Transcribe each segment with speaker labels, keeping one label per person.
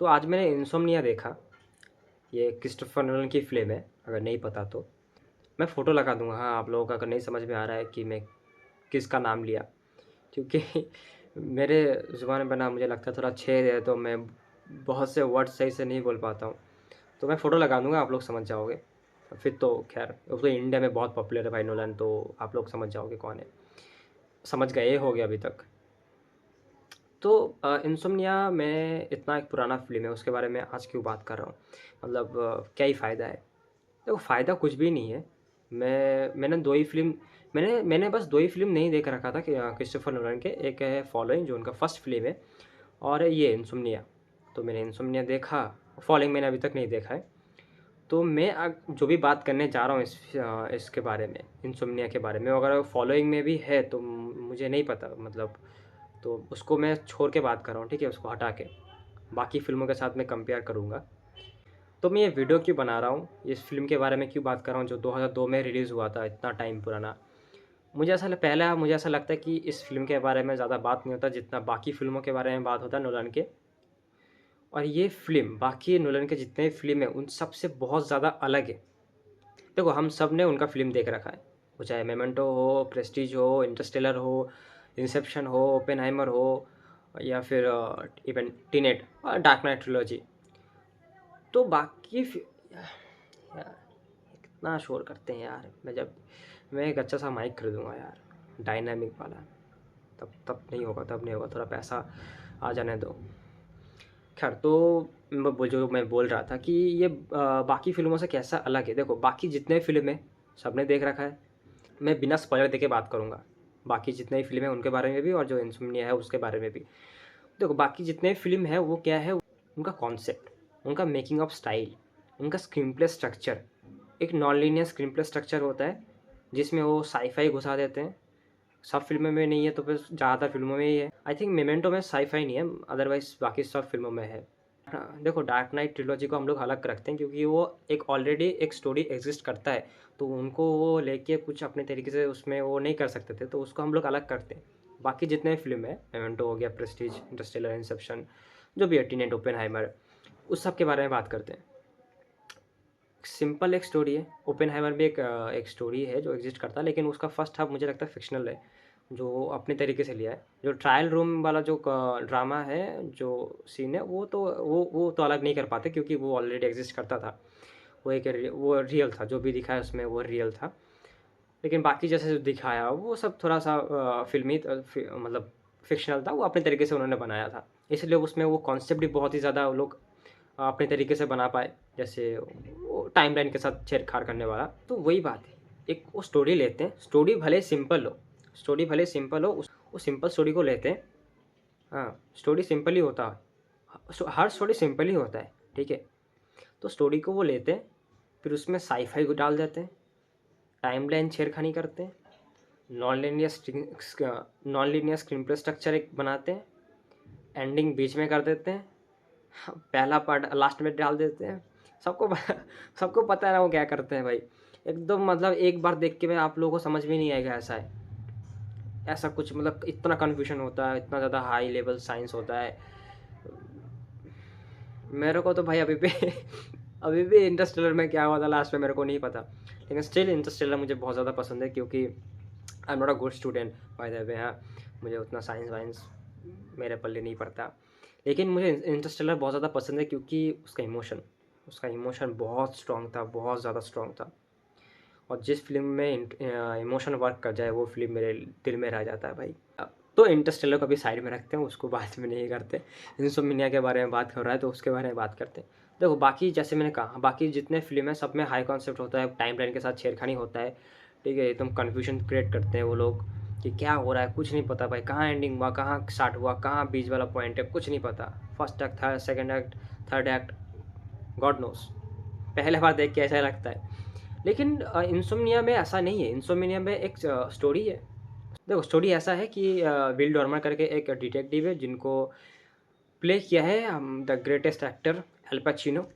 Speaker 1: तो आज मैंने इंसोम्निया देखा। ये क्रिस्टोफर नोलन की फ़िल्म है, अगर नहीं पता तो। मैं फ़ोटो लगा दूँगा, हाँ, आप लोगों को अगर नहीं समझ में आ रहा है कि मैं किसका नाम लिया। क्योंकि मेरे ज़ुबान में ना मुझे लगता है थोड़ा छेद है, तो मैं बहुत से वर्ड सही से नहीं बोल पाता हूँ। तो मैं फ़ोटो लगा दूँगा, आप लोग समझ जाओगे। फिर तो ख़ैर वो तो इंडिया में बहुत पॉपुलर है भाई नोलन, तो आप लोग समझ जाओगे कौन है। समझ गए होगे अभी तक। तो इंसोम्निया में इतना एक पुराना फ़िल्म है, उसके बारे में आज क्यों बात कर रहा हूँ? मतलब क्या ही फ़ायदा है? देखो फ़ायदा कुछ भी नहीं है। मैंने 2 ही फ़िल्म मैंने बस 2 ही फ़िल्म नहीं देख रखा था कि क्रिस्टोफर नोलन के। एक है फॉलोइंग जो उनका फर्स्ट फ़िल्म है, और ये इंसोम्निया। तो मैंने इंसोम्निया देखा, फॉलोइंग मैंने अभी तक नहीं देखा है। तो मैं जो भी बात करने जा रहा हूँ इसके बारे में, इंसोम्निया के बारे में, अगर फॉलोइंग में भी है तो मुझे नहीं पता, मतलब तो उसको मैं छोड़ के बात कर रहा हूँ, ठीक है? उसको हटा के, बाकी फ़िल्मों के साथ मैं कंपेयर करूँगा। तो मैं ये वीडियो क्यों बना रहा हूँ, इस फ़िल्म के बारे में क्यों बात कर रहा हूँ जो 2002 में रिलीज़ हुआ था, इतना टाइम पुराना। मुझे ऐसा लगता है कि इस फ़िल्म के बारे में ज़्यादा बात नहीं होता जितना बाकी फ़िल्मों के बारे में बात होता है नोलन के। और ये फ़िल्म बाकी नोलन के जितने फ़िल्म हैं उन सब से बहुत ज़्यादा अलग है। देखो, हम सब ने उनका फ़िल्म देख रखा है, वो चाहे मेमेंटो हो, प्रेस्टीज हो, इंटरस्टेलर हो, इंसेप्शन हो, ओपेनहाइमर हो, या फिर इवन टीनेट और डार्क नाइट ट्रिलॉजी। तो बाकी यार, कितना शोर करते हैं यार। मैं एक अच्छा सा माइक खरीदूँगा यार, डायनामिक वाला। तब नहीं होगा, थोड़ा पैसा आ जाने दो। खैर, तो जो मैं बोल रहा था कि ये बाकी फ़िल्मों से कैसा अलग है। देखो, बाकी जितने फ़िल्म हैं सबने देख रखा है। मैं बिना स्पॉइलर देके बात करूँगा, बाकी जितने फ़िल्म हैं उनके बारे में भी, और जो इंसोम्निया है उसके बारे में भी। देखो, बाकी जितने फ़िल्म है वो क्या है, उनका कॉन्सेप्ट, उनका मेकिंग ऑफ स्टाइल, उनका स्क्रीन प्ले स्ट्रक्चर। एक non linear screen play structure होता है जिसमें वो साई-फाई घुसा देते हैं। सब फ़िल्मों में नहीं है तो फिर ज़्यादातर फ़िल्मों में ही है। आई थिंक मेमेंटो में साई-फाई नहीं है, अदरवाइज़ बाकी सब फ़िल्मों में है। हाँ, देखो, डार्क नाइट ट्रिलॉजी को हम लोग अलग रखते हैं क्योंकि वो एक ऑलरेडी एक स्टोरी एग्ज़िस्ट करता है, तो उनको वो लेके कुछ अपने तरीके से उसमें वो नहीं कर सकते थे, तो उसको हम लोग अलग करते हैं। बाकी जितने फ़िल्म है, मेमेंटो हो गया, प्रेस्टीज, इंटरस्टेलर, इंसेप्शन, जो भी है, टीनेट, ओपेनहाइमर, उस सब के बारे में बात करते हैं। सिंपल एक स्टोरी है, ओपेनहाइमर भी एक स्टोरी है जो एग्ज़िस्ट करता है, लेकिन उसका फर्स्ट हाफ मुझे लगता है फ़िक्शनल है, जो अपने तरीके से लिया है। जो ट्रायल रूम वाला जो ड्रामा है, जो सीन है, वो तो अलग नहीं कर पाते क्योंकि वो ऑलरेडी एग्ज़िस्ट करता था। वो रियल था, जो भी दिखाया उसमें वो रियल था। लेकिन बाकी जैसे जो दिखाया वो सब थोड़ा-सा फ़िल्मी मतलब फ़िक्शनल था, वो अपने तरीके से उन्होंने बनाया था। इसलिए उसमें वो कॉन्सेप्ट भी बहुत ही ज़्यादा वो लोग अपने तरीके से बना पाए, जैसे वो टाइमलाइन के साथ छेड़छाड़ करने वाला। तो वही बात है, एक वो स्टोरी लेते हैं, स्टोरी भले सिंपल हो, उस सिंपल स्टोरी को लेते हैं। हाँ, स्टोरी सिंपल ही होता है, हर स्टोरी सिंपल ही होता है, ठीक है? तो स्टोरी को वो लेते हैं, फिर उसमें साई-फाई को डाल देते हैं, टाइमलाइन छेड़खानी करते हैं, non linear screen play structure एक बनाते हैं, एंडिंग बीच में कर देते हैं, पहला पार्ट लास्ट में डाल देते हैं। सबको सबको पता है ना वो क्या करते हैं भाई। एकदम मतलब एक बार देख के मैं आप लोगों को समझ में नहीं आएगा, ऐसा है। ऐसा कुछ मतलब इतना कन्फ्यूजन होता है, इतना ज़्यादा हाई लेवल साइंस होता है। मेरे को तो भाई अभी भी अभी भी इंटरस्टेलर में क्या हुआ था लास्ट में मेरे को नहीं पता। लेकिन स्टिल इंटरस्टेलर मुझे बहुत ज़्यादा पसंद है क्योंकि I am not a good student by the way. हाँ, मुझे उतना साइंस वाइंस मेरे पल्ले नहीं पड़ता। लेकिन मुझे इंटरस्टेलर बहुत ज़्यादा पसंद है क्योंकि उसका इमोशन बहुत स्ट्रॉन्ग था, बहुत ज़्यादा स्ट्रॉन्ग था। और जिस फ़िल्म में इमोशन वर्क कर जाए वो फ़िल्म मेरे दिल में रह जाता है भाई। तो इंटरस्टेलर को अभी साइड में रखते हैं, उसको बाद में नहीं करते। इंसोम्निया के बारे में बात कर रहा है तो उसके बारे में बात करते हैं। देखो, बाकी जैसे मैंने कहा, बाकी जितने फ़िल्म हैं सब में हाई कॉन्सेप्ट होता है, टाइमलाइन के साथ छेड़खानी होता है, ठीक है? एकदम कन्फ्यूजन क्रिएट करते हैं वो लोग कि क्या हो रहा है, कुछ नहीं पता भाई, कहाँ एंडिंग हुआ, कहाँ स्टार्ट हुआ, कहाँ बीच वाला पॉइंट है, कुछ नहीं पता। First act, second act, third act, God knows. पहले बार देख के ऐसा लगता है। लेकिन इंसोम्निया में ऐसा नहीं है। इंसोम्निया में एक स्टोरी है। देखो, स्टोरी ऐसा है कि विल डॉर्मर करके एक डिटेक्टिव है जिनको प्ले किया है the greatest actor L Pacino.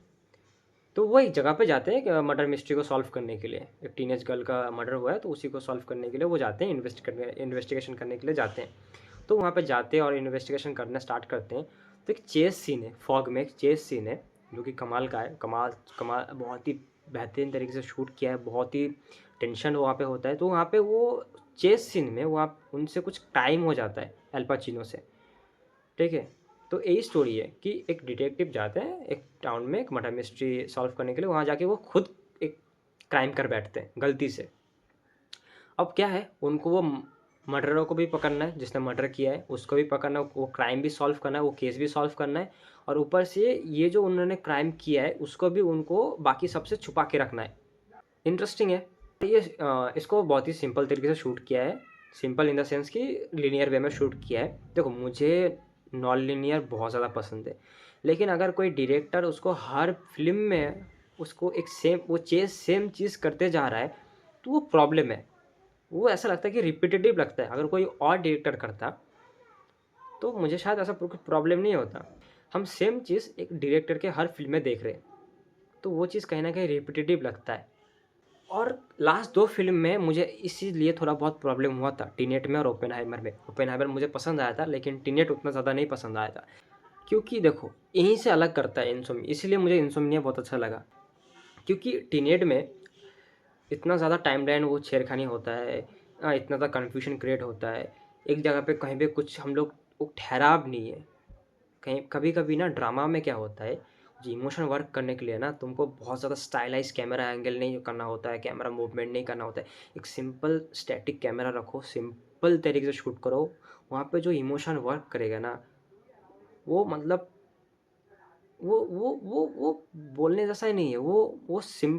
Speaker 1: तो वो एक जगह पे जाते हैं मर्डर मिस्ट्री को सॉल्व करने के लिए। एक टीनेज गर्ल का मर्डर हुआ है तो उसी को सॉल्व करने के लिए वो जाते हैं, इन्वेस्टिगेशन करने के लिए जाते हैं। तो वहाँ पे जाते हैं और इन्वेस्टिगेशन करना स्टार्ट करते हैं। तो एक चेस सीन है, फॉग में एक चेस सीन है जो कि कमाल का है, कमाल कमाल बहुत ही बेहतरीन तरीके से शूट किया है, बहुत ही टेंशन वहाँ पे होता है। तो वहाँ पे वो चेस सीन में वो आप उनसे कुछ टाइम हो जाता है अल पाचिनो से, ठीक है। तो यही स्टोरी है कि एक डिटेक्टिव जाते हैं एक टाउन में एक मर्डर मिस्ट्री सॉल्व करने के लिए, वहाँ जाके वो खुद एक क्राइम कर बैठते हैं गलती से। अब क्या है, उनको वो मर्डरों को भी पकड़ना है, जिसने मर्डर किया है उसको भी पकड़ना है, वो क्राइम भी सॉल्व करना है, वो केस भी सॉल्व करना है, और ऊपर से ये जो उन्होंने क्राइम किया है उसको भी उनको बाकी सबसे छुपा के रखना है। इंटरेस्टिंग है ये। इसको बहुत ही सिंपल तरीके से शूट किया है, सिंपल इन द सेंस कि लीनियर वे में शूट किया है। देखो मुझे नॉन लीनियर बहुत ज़्यादा पसंद है, लेकिन अगर कोई डायरेक्टर उसको हर फिल्म में उसको एक सेम वो सेम चीज़ करते जा रहा है तो वो प्रॉब्लम है। वो ऐसा लगता है कि रिपीटेटिव लगता है। अगर कोई और डायरेक्टर करता तो मुझे शायद ऐसा प्रॉब्लम नहीं होता। हम सेम चीज़ एक डायरेक्टर के हर फिल्म में देख रहे हैं तो वो चीज़ कहीं ना कहीं रिपीटेटिव लगता है। और लास्ट 2 फ़िल्म में मुझे इसीलिए थोड़ा बहुत प्रॉब्लम हुआ था, टीनेट में और ओपेनहाइमर में। ओपेनहाइमर मुझे पसंद आया था लेकिन टीनेट उतना ज़्यादा नहीं पसंद आया था, क्योंकि देखो यहीं से अलग करता है इनसोम्निया, इसलिए मुझे इनसोम्निया बहुत अच्छा लगा। क्योंकि टीनेट में इतना ज़्यादा टाइमलाइन वो छेड़खानी होता है, इतना ज़्यादा कन्फ्यूजन क्रिएट होता है, एक जगह पे कहीं पे कुछ हम लोग वो ठहराव नहीं है। कहीं कभी-कभी ना ड्रामा में क्या होता है, जो इमोशन वर्क करने के लिए ना तुमको बहुत ज़्यादा स्टाइलाइज़ कैमरा एंगल नहीं करना होता है, कैमरा मूवमेंट नहीं करना होता है। एक सिंपल स्टैटिक कैमरा रखो, सिंपल तरीके से शूट करो, वहाँ पे जो इमोशन वर्क करेगा ना, वो मतलब वो बोलने जैसा ही नहीं है। वो सिम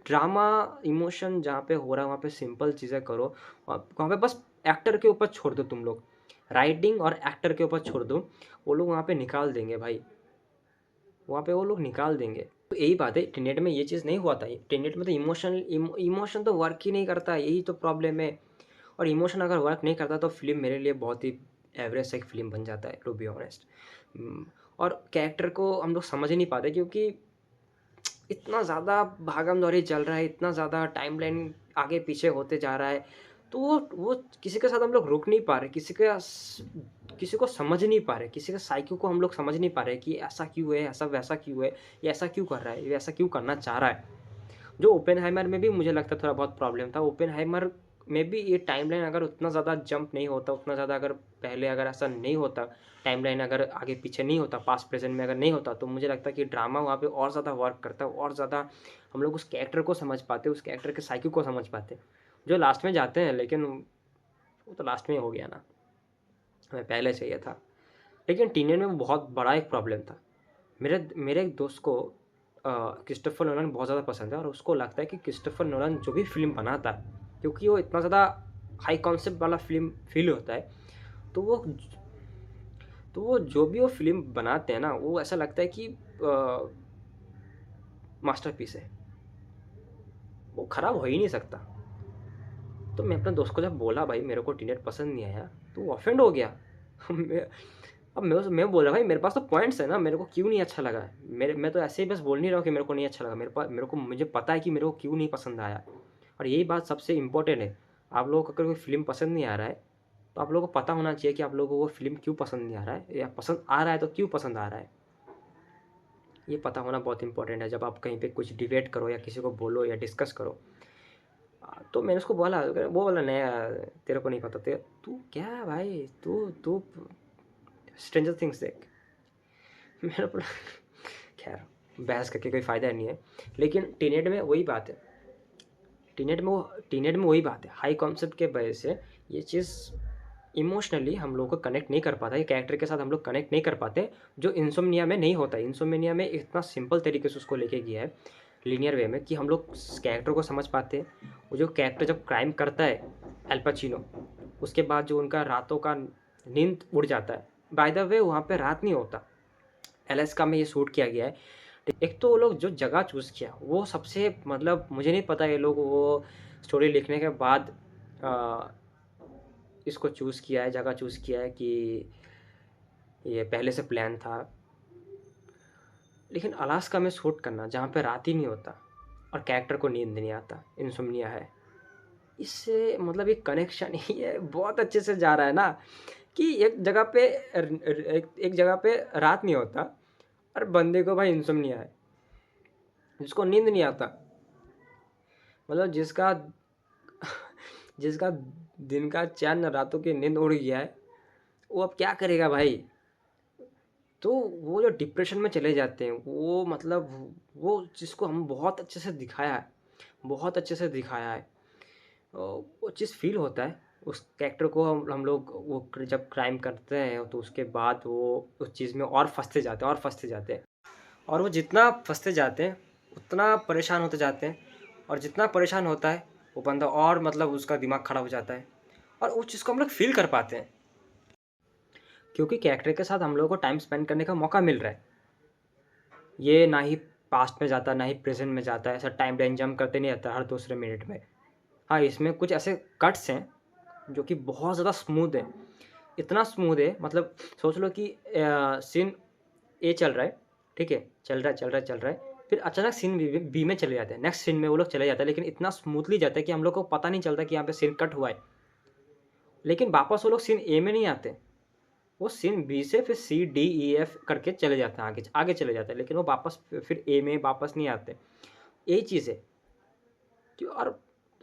Speaker 1: ड्रामा इमोशन जहाँ पे हो रहा है वहाँ पे सिंपल चीज़ें करो। वहाँ पे बस एक्टर के ऊपर छोड़ दो तुम लोग, राइटिंग और एक्टर के ऊपर छोड़ दो, वो लोग वहाँ पे निकाल देंगे भाई। वहाँ पे वो लोग निकाल देंगे। तो यही बात है, टेनेट में ये चीज़ नहीं हुआ था। टेनेट में तो इमोशन तो वर्क ही नहीं करता, यही तो प्रॉब्लम है। और इमोशन अगर वर्क नहीं करता तो फ़िल्म मेरे लिए बहुत ही एवरेज सा एक फ़िल्म बन जाता है, टू बी ऑनेस्ट। और कैरेक्टर को हम लोग समझ ही नहीं पाते, क्योंकि इतना ज़्यादा भागम-दौड़ी चल रहा है, इतना ज़्यादा टाइमलाइन आगे-पीछे होते जा रहा है, तो वो किसी के साथ हम लोग रुक नहीं पा रहे, किसी को समझ नहीं पा रहे, किसी का साइको को हम लोग समझ नहीं पा रहे कि ऐसा क्यों है, ऐसा वैसा क्यों है, ये ऐसा क्यों कर रहा है, ये ऐसा क्यों करना चाह रहा है। जो ओपेनहाइमर में भी मुझे लगता है थोड़ा बहुत प्रॉब्लम था। ओपेनहाइमर में भी ये टाइमलाइन अगर उतना ज़्यादा जंप नहीं होता, उतना ज़्यादा अगर पहले अगर ऐसा नहीं होता, टाइमलाइन अगर आगे पीछे नहीं होता, पास्ट प्रेज़ेंट में अगर नहीं होता, तो मुझे लगता है कि ड्रामा वहाँ पे और ज़्यादा वर्क करता, और ज़्यादा हम लोग उस कैरेक्टर को समझ पाते, उस कैरेक्टर के साइको को समझ पाते। जो लास्ट में जाते हैं, लेकिन वो तो लास्ट में ही हो गया ना, हमें पहले चाहिए था। लेकिन टीनेज में वो बहुत बड़ा एक प्रॉब्लम था। मेरे मेरे एक दोस्त को क्रिस्टोफर नोलन बहुत ज़्यादा पसंद है, और उसको लगता है कि क्रिस्टोफर नोलन जो भी फ़िल्म बनाता है, क्योंकि वो इतना ज़्यादा हाई कॉन्सेप्ट वाला फ़िल्म फ़ील होता है, तो वो जो भी वो फ़िल्म बनाते हैं ना, वो ऐसा लगता है कि मास्टरपीस है, वो ख़राब हो ही नहीं सकता। तो मैं अपने दोस्त को जब बोला भाई मेरे को टीनेज पसंद नहीं आया, तो वो ऑफेंड हो गया। मैं अब मैं बोल रहा भाई मेरे पास तो पॉइंट्स है ना, मेरे को क्यों नहीं अच्छा लगा है। मैं तो ऐसे ही बस बोल नहीं रहा हूँ कि मेरे को नहीं अच्छा लगा, मुझे पता है कि मेरे को क्यों नहीं पसंद आया। और यही बात सबसे इम्पोर्टेंट है। आप लोगों को अगर कोई फ़िल्म पसंद नहीं आ रहा है, तो आप लोगों को पता होना चाहिए कि आप लोगों को वो फ़िल्म क्यों पसंद नहीं आ रहा है, या पसंद आ रहा है तो क्यों पसंद आ रहा है। ये पता होना बहुत इंपॉर्टेंट है जब आप कहीं पे कुछ डिबेट करो या किसी को बोलो या डिस्कस करो। तो मैंने उसको बोला, वो बोला नहीं यार, तेरे को नहीं पता, तेरे तू क्या है भाई, तू तू स्ट्रेंजर थिंग्स देख। मैंने बोला खैर बहस करके कोई फ़ायदा नहीं है। लेकिन टीनेट में वही बात है, टीनेट में वही बात है, हाई कॉन्सेप्ट के वजह से ये चीज़ इमोशनली हम लोग को कनेक्ट नहीं कर पाता, ये कैरेक्टर के साथ हम लोग कनेक्ट नहीं कर पाते, जो इंसोम्निया में नहीं होता। इंसोम्निया में इतना सिंपल तरीके से उसको लेके गया है लीनियर वे में, कि हम लोग कैरेक्टर को समझ पाते हैं। वो जो कैरेक्टर जब क्राइम करता है अल पचिनो, उसके बाद जो उनका रातों का नींद उड़ जाता है। बाय द वे वहाँ पे रात नहीं होता, अलास्का में ये शूट किया गया है। एक तो वो लोग जो जगह चूज़ किया वो सबसे, मतलब मुझे नहीं पता ये लोग वो स्टोरी लिखने के बाद इसको चूज़ किया है, जगह चूज़ किया है कि ये पहले से प्लान था। लेकिन अलास्का में शूट करना जहाँ पे रात ही नहीं होता और कैरेक्टर को नींद नहीं आता, इंसोम्निया है, इससे मतलब एक कनेक्शन ही है, बहुत अच्छे से जा रहा है ना। कि एक जगह पे रात नहीं होता और बंदे को भाई इंसोम्निया है, जिसको नींद नहीं आता, मतलब जिसका दिन का चैन रातों की नींद उड़ गया है, वो अब क्या करेगा भाई। तो वो जो डिप्रेशन में चले जाते हैं, वो मतलब वो जिसको हम बहुत अच्छे से दिखाया है, बहुत अच्छे से दिखाया है, वो चीज़ फील होता है उस कैरेक्टर को। हम लोग वो जब क्राइम करते हैं तो उसके बाद वो उस चीज़ में और फंसते जाते हैं और फंसते जाते हैं, और वो जितना फंसते जाते हैं उतना परेशान होते जाते हैं, और जितना परेशान होता है वो बंदा और मतलब उसका दिमाग खराब हो जाता है, और उस चीज़ को हम लोग फील कर पाते हैं, क्योंकि कैरेक्टर के साथ हम लोगों को टाइम स्पेंड करने का मौका मिल रहा है। ये ना ही पास्ट में जाता है ना ही प्रेजेंट में जाता है, ऐसा टाइम लाइन जंप करते नहीं रहता हर दूसरे मिनट में। हाँ, इसमें कुछ ऐसे कट्स हैं जो कि बहुत ज़्यादा स्मूथ है, इतना स्मूथ है, मतलब सोच लो कि सीन ए चल रहा है, ठीक है, चल रहा है, फिर अचानक सीन बी में चले जाते हैं, नेक्स्ट सीन में वो लोग चले जाते हैं, लेकिन इतना स्मूथली जाता है कि हम लोग को पता नहीं चलता कि यहाँ पे सीन कट हुआ है। लेकिन वापस वो लोग सीन ए में नहीं आते, वो सीन बी से फिर सी डी ई एफ करके चले जाते हैं, आगे आगे चले जाते हैं, लेकिन वो वापस फिर ए में वापस नहीं आते। यही चीज़ है कि, और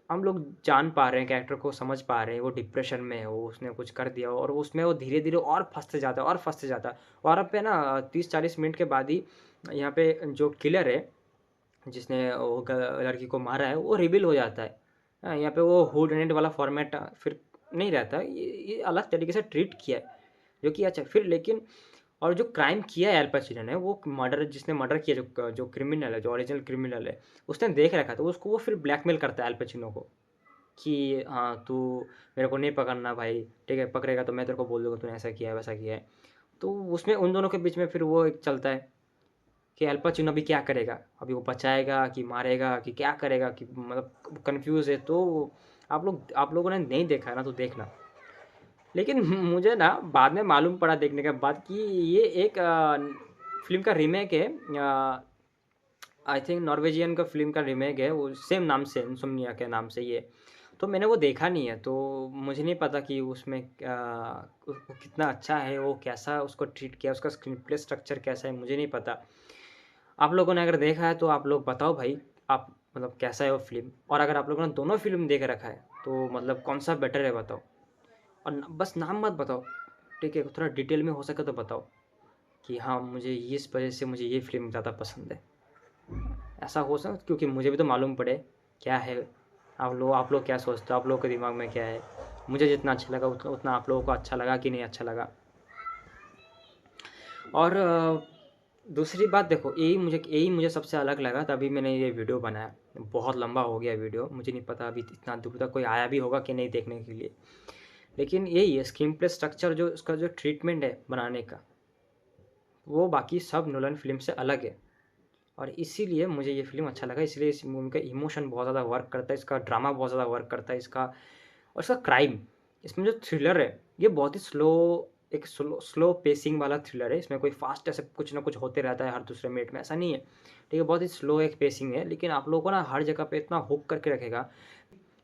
Speaker 1: हम लोग जान पा रहे हैं, कैरेक्टर को समझ पा रहे हैं, वो डिप्रेशन में है, वो उसने कुछ कर दिया और उसमें वो धीरे धीरे और फंसते जाता है और फंसते जाता है, और अब पे ना 30-40 मिनट के बाद ही यहाँ पे जो किलर है जिसने वो लड़की को मारा है वो रिवील हो जाता है। यहाँ पे वो हुड एंड वाला फॉर्मेट फिर नहीं रहता, ये अलग तरीके से ट्रीट किया है, जो कि अच्छा फिर लेकिन। और जो क्राइम किया है एल पचिनो ने, वो मर्डर जिसने मर्डर किया, जो क्रिमिनल है, जो ओरिजिनल क्रिमिनल है, उसने देख रखा था, उसको वो फिर ब्लैकमेल करता है एल पचिनो को कि हाँ तू मेरे को नहीं पकड़ना भाई, ठीक है, पकड़ेगा तो मैं तेरे को बोल दूंगा तूने ऐसा किया है वैसा किया है। तो उसमें उन दोनों के बीच में फिर वो एक चलता है कि एल पचिनो अभी क्या करेगा, अभी वो बचाएगा कि मारेगा कि क्या करेगा, कि मतलब कन्फ्यूज़ है। तो आप लोगों ने नहीं देखा है ना तो देखना। लेकिन मुझे ना बाद में मालूम पड़ा देखने के बाद कि ये एक फ़िल्म का रीमेक है, आई थिंक नॉर्वेजियन का फ़िल्म का रीमेक है, वो सेम नाम से, इनसोम्निया के नाम से ये। तो मैंने वो देखा नहीं है, तो मुझे नहीं पता कि उसमें वो कितना अच्छा है, वो कैसा उसको ट्रीट किया, उसका स्क्रीन प्ले स्ट्रक्चर कैसा है, मुझे नहीं पता। आप लोगों ने अगर देखा है तो आप लोग बताओ भाई, आप मतलब कैसा है वो फ़िल्म, और अगर आप लोगों ने दोनों फ़िल्म देख रखा है तो मतलब कौन-सा बेटर है बताओ। और बस नाम मत बताओ, ठीक है, थोड़ा डिटेल में हो सके तो बताओ कि हाँ मुझे इस वजह से मुझे ये फिल्म ज़्यादा पसंद है, ऐसा हो सकता, क्योंकि मुझे भी तो मालूम पड़े क्या है। आप लोग क्या सोचते हो, आप लोगों के दिमाग में क्या है, मुझे जितना अच्छा लगा उतना उतना आप लोगों को अच्छा लगा कि नहीं अच्छा लगा। और दूसरी बात देखो, यही मुझे सबसे अलग लगा, तभी मैंने ये वीडियो बनाया। बहुत लंबा हो गया वीडियो, मुझे नहीं पता अभी इतना दूर तक कोई आया भी होगा कि नहीं देखने के लिए। लेकिन यही है स्क्रीन प्ले स्ट्रक्चर, जो उसका जो ट्रीटमेंट है बनाने का, वो बाकी सब नोलन फ़िल्म से अलग है, और इसीलिए मुझे ये फ़िल्म अच्छा लगा। इसलिए इस मूवी का इमोशन बहुत ज़्यादा वर्क करता है, इसका ड्रामा बहुत ज़्यादा वर्क करता है, इसका और इसका क्राइम, इसमें जो थ्रिलर है ये बहुत ही स्लो पेसिंग वाला थ्रिलर है। इसमें कोई फ़ास्ट ऐसे कुछ ना कुछ होते रहता है हर दूसरे मिनट में, ऐसा नहीं है, ठीक है, बहुत ही स्लो एक पेसिंग है, लेकिन आप लोगों को ना हर जगह पे इतना हुक करके रखेगा।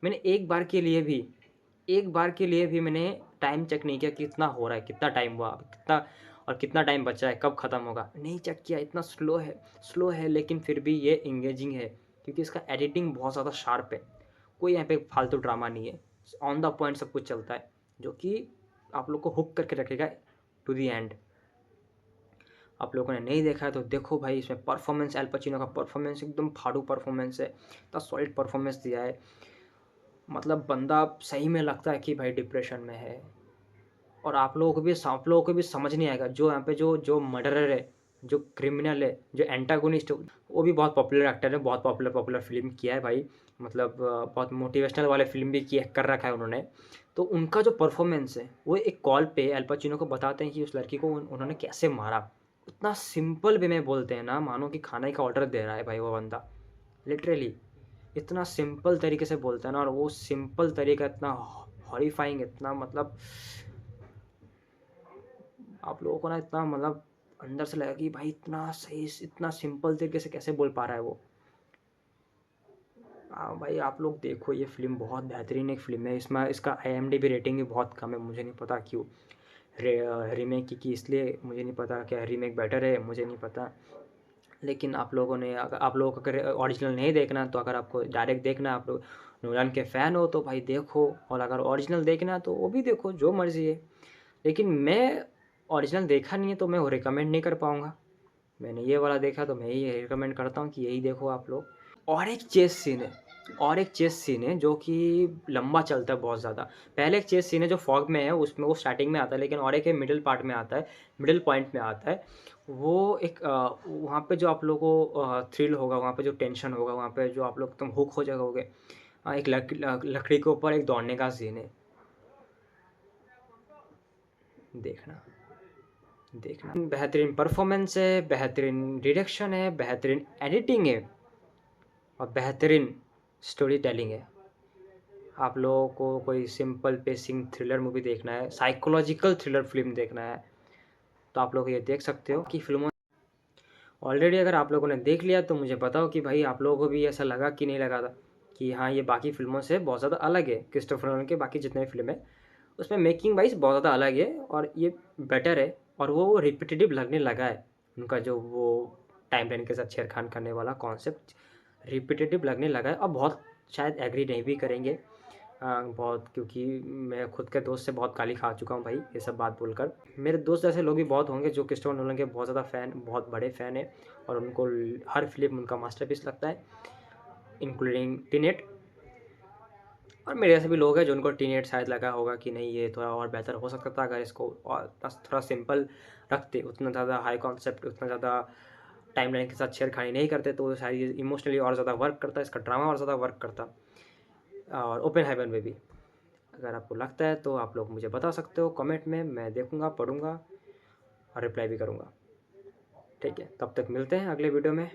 Speaker 1: मैंने एक बार के लिए भी मैंने टाइम चेक नहीं किया कि कितना हो रहा है, कितना टाइम हुआ, कितना और कितना टाइम बचा है, कब ख़त्म होगा, नहीं चेक किया। इतना स्लो है लेकिन फिर भी ये एंगेजिंग है, क्योंकि इसका एडिटिंग बहुत ज़्यादा शार्प है, कोई यहाँ पे फालतू ड्रामा नहीं है, ऑन द पॉइंट सब कुछ चलता है, जो कि आप लोग को हुक करके रखेगा टू दी एंड। आप लोगों ने नहीं देखा है तो देखो भाई, इसमें परफॉर्मेंस, एल पचिनो का परफॉर्मेंस एकदम फाड़ू परफॉर्मेंस है, इतना सॉलिड परफॉर्मेंस दिया है, मतलब बंदा सही में लगता है कि भाई डिप्रेशन में है। और आप लोगों को भी समझ नहीं आएगा, जो यहाँ पे जो मर्डरर है, जो क्रिमिनल है, जो एंटागोनिस्ट है, वो भी बहुत पॉपुलर एक्टर है, बहुत पॉपुलर फ़िल्म किया है भाई, मतलब बहुत मोटिवेशनल वाले फ़िल्म भी किया कर रखा है उन्होंने। तो उनका जो परफॉर्मेंस है, वो एक कॉल पे एल पचिनो को बताते हैं कि उस लड़की को उन्होंने कैसे मारा, इतना सिंपल वे में बोलते हैं ना, मानो कि खाने का ऑर्डर दे रहा है भाई वो बंदा, लिटरली इतना सिंपल तरीके से बोलता है ना, और वो सिंपल तरीका इतना हॉरिफाइंग, इतना मतलब आप लोगों को ना इतना मतलब अंदर से लगा कि भाई इतना सही, इतना सिंपल तरीके से कैसे बोल पा रहा है वो। हाँ भाई, आप लोग देखो, ये फ़िल्म बहुत बेहतरीन एक फ़िल्म है, इसमें इसका IMDb रेटिंग भी बहुत कम है, मुझे नहीं पता क्यों, रीमेक की इसलिए मुझे नहीं पता, क्या रीमेक बेटर है मुझे नहीं पता। लेकिन आप लोगों ने, अगर आप लोगों को अगर ओरिजिनल नहीं देखना, तो अगर आपको डायरेक्ट देखना, आप लोग नोलन के फ़ैन हो तो भाई देखो, और अगर ओरिजिनल देखना है तो वो भी देखो, जो मर्ज़ी है। लेकिन मैं ओरिजिनल देखा नहीं है तो मैं वो रिकमेंड नहीं कर पाऊँगा। मैंने ये वाला देखा तो मैं यही रिकमेंड करता हूँ कि यही देखो आप लोग। और एक चेस सीन है जो कि लंबा चलता है बहुत ज़्यादा। पहले एक चेस सीन है जो फॉग में है, उसमें वो स्टार्टिंग में आता है, लेकिन और एक है मिडिल पार्ट में आता है, मिडिल पॉइंट में आता है। वो एक वहाँ पे जो आप लोगों को थ्रिल होगा, वहाँ पे जो टेंशन होगा, वहाँ पे जो आप लोग एकदम हुक हो जाओगे। एक लकड़ी के ऊपर एक दौड़ने का सीन है, देखना देखना। बेहतरीन परफॉर्मेंस है, बेहतरीन डायरेक्शन है, बेहतरीन एडिटिंग है, और बेहतरीन स्टोरी टेलिंग है। आप लोगों को कोई सिंपल पेसिंग थ्रिलर मूवी देखना है, साइकोलॉजिकल थ्रिलर फिल्म देखना है, तो आप लोग ये देख सकते हो कि फिल्मों ऑलरेडी अगर आप लोगों ने देख लिया तो मुझे बताओ कि भाई आप लोगों को भी ऐसा लगा कि नहीं लगा था कि हाँ ये बाकी फिल्मों से बहुत ज़्यादा अलग है। क्रिस्टोफर नोलन के बाकी जितने भी फिल्म है उसमें मेकिंग वाइज बहुत ज़्यादा अलग है, और ये बेटर है, और वो रिपीटेटिव लगने लगा है। उनका जो वो टाइमलाइन के साथ छेड़खानी करने वाला कॉन्सेप्ट रिपीटेटिव लगने लगा है, और बहुत शायद एग्री नहीं भी करेंगे बहुत, क्योंकि मैं खुद के दोस्त से बहुत गाली खा चुका हूँ भाई ये सब बात बोलकर। मेरे दोस्त ऐसे लोग भी बहुत होंगे जो क्रिस्टोफर नोलन के बहुत ज़्यादा फ़ैन, बहुत बड़े फ़ैन हैं, और उनको हर फिल्म उनका मास्टरपीस लगता है, इंक्लूडिंग टीनेट। और मेरे ऐसे भी लोग हैं जो उनको टीनेट शायद लगा होगा कि नहीं ये थोड़ा और बेहतर हो सकता था अगर इसको और बस थोड़ा सिंपल रखते, उतना ज़्यादा हाई कॉन्सेप्ट, उतना ज़्यादा टाइमलाइन के साथ छेड़खानी नहीं करते, तो शायद ये इमोशनली और ज़्यादा वर्क करता, इसका ड्रामा और ज़्यादा वर्क करता। और ओपेनहाइमर में भी अगर आपको लगता है तो आप लोग मुझे बता सकते हो कमेंट में, मैं देखूँगा, पढ़ूँगा और रिप्लाई भी करूँगा। ठीक है, तब तक मिलते हैं अगले वीडियो में।